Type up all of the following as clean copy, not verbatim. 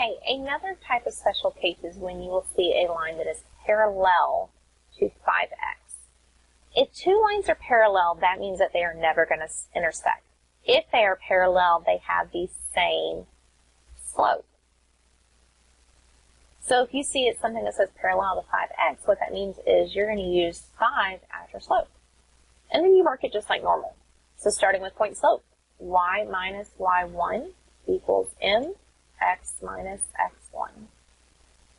Okay, another type of special case is when you will see a line that is parallel to 5x. If two lines are parallel, that means that they are never going to intersect. If they are parallel, they have the same slope. So if you see it's something that says parallel to 5x, what that means is you're going to use 5 as your slope. And then you work it just like normal. So starting with point slope, y minus y1 equals mx minus x1.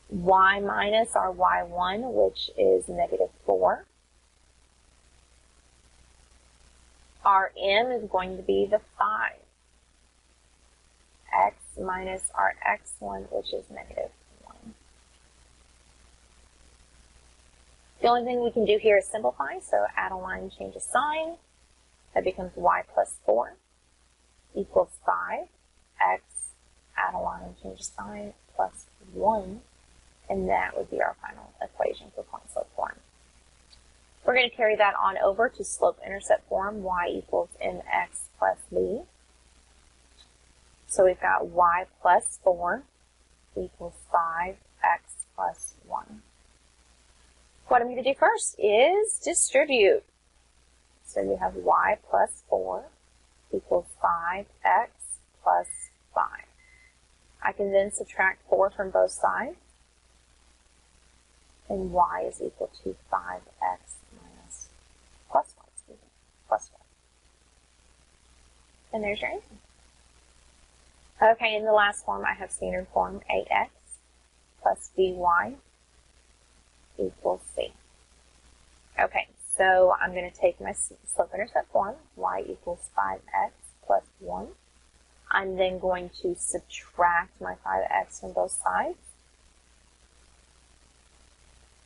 Y minus our y1, which is negative 4. Our m is going to be the 5. X minus our x1, which is negative 1. The only thing we can do here is simplify, so add a line, change a sign. That becomes y plus 4 equals 5. X, add a line, change a sign, plus 1. And that would be our final equation for point slope form. We're going to carry that on over to slope-intercept form, y equals mx plus b. So we've got y plus 4 equals 5x plus 1. What I'm going to do first is distribute. So you have y plus 4 equals 5x plus 5. I can then subtract 4 from both sides. And y is equal to 5x minus plus 1, plus 1. And there's your answer. Okay, in the last form, I have standard form ax plus by equals c. Okay, so I'm going to take my slope-intercept form, y equals 5x plus 1. I'm then going to subtract my 5x from both sides.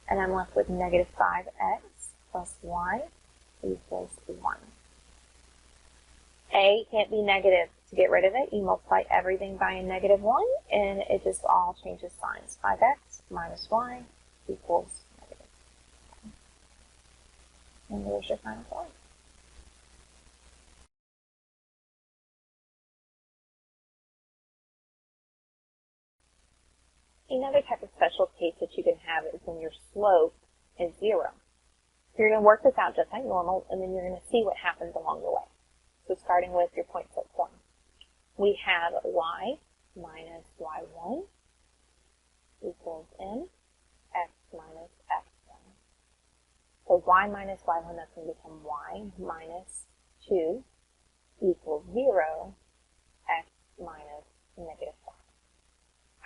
And I'm left with negative 5x plus y equals 1. A can't be negative. To get rid of it, you multiply everything by a negative 1, and it just all changes signs. 5x minus y equals negative 1. And there's your final form. Another type of special case that you can have is when your slope is 0. You're going to work this out just like normal, and then you're going to see what happens along the way. So starting with your point slope form. We have y minus y1 equals m, x minus x1. So y minus y1, that's going to become y minus 2 equals 0, x minus negative 5.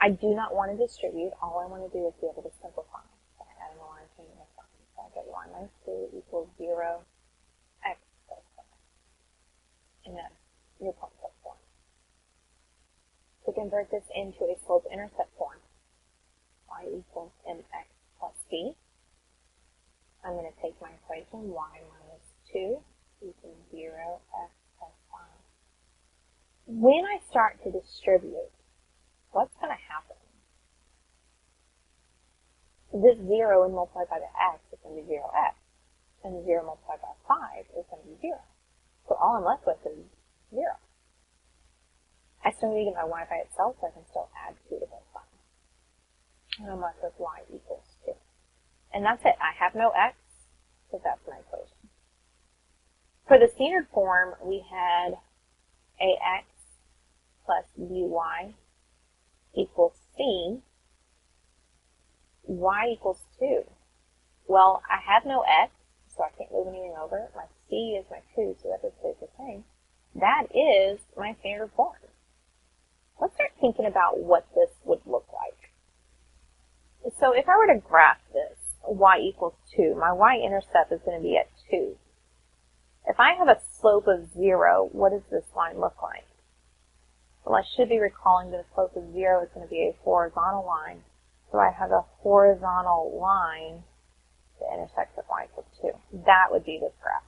I do not want to distribute. All I want to do is be able to simplify. So I add a line, change my sign. So I get y minus 2 equals 0, x plus 5. And that's your point slope form. To convert this into a slope-intercept form, y equals mx plus b. I'm going to take my equation, y minus 2 equals 0, x plus 5. When I start to distribute, what's going to happen? This 0 when multiplied by the x is going to be 0x. And the 0 multiplied by 5 is going to be 0. So all I'm left with is 0. I still need to get my y by itself, so I can still add 2 to both sides. And I'm left with y equals 2. And that's it. I have no x, so that's my equation. For the standard form, we had ax plus by equals c. Y equals 2. Well, I have no x, so I can't move anything over. My c is my 2, so that just stays the same. That is my standard form. Let's start thinking about what this would look like. So if I were to graph this, y equals 2, my y-intercept is going to be at 2. If I have a slope of 0, what does this line look like? Well, I should be recalling that a slope of 0 is going to be a horizontal line. So I have a horizontal line that intersects at y equals 2. That would be this graph.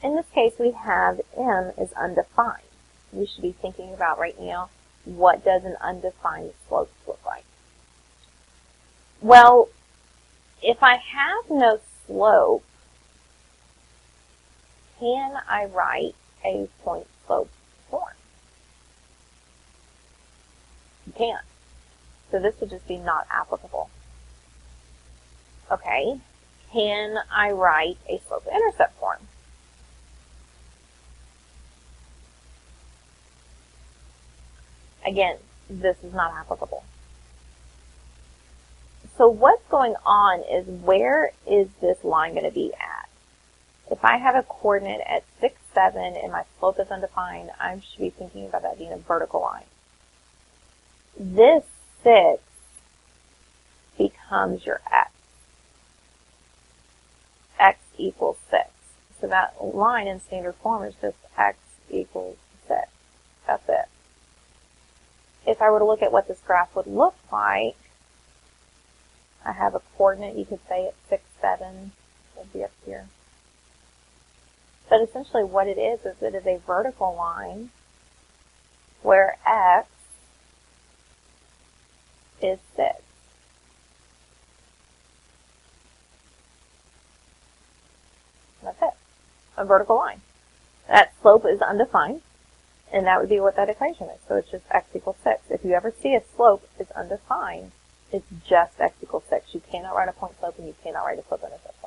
In this case, we have m is undefined. You should be thinking about right now, what does an undefined slope look like? Well, if I have no slope, can I write a point slope form? You can't. So this would just be not applicable. Okay, can I write a slope intercept form? Again, this is not applicable. So what's going on is, where is this line going to be at? If I have a coordinate at 6, 7, and my slope is undefined, I should be thinking about that being a vertical line. This 6 becomes your x. X equals 6. So that line in standard form is just x equals 6. That's it. If I were to look at what this graph would look like, I have a coordinate, you could say at 6, 7, would be up here. But essentially what it is it is a vertical line where x is 6. That's it. A vertical line. That slope is undefined, and that would be what that equation is. So it's just x equals 6. If you ever see a slope is undefined, it's just x equals 6. You cannot write a point slope, and you cannot write a slope intercept.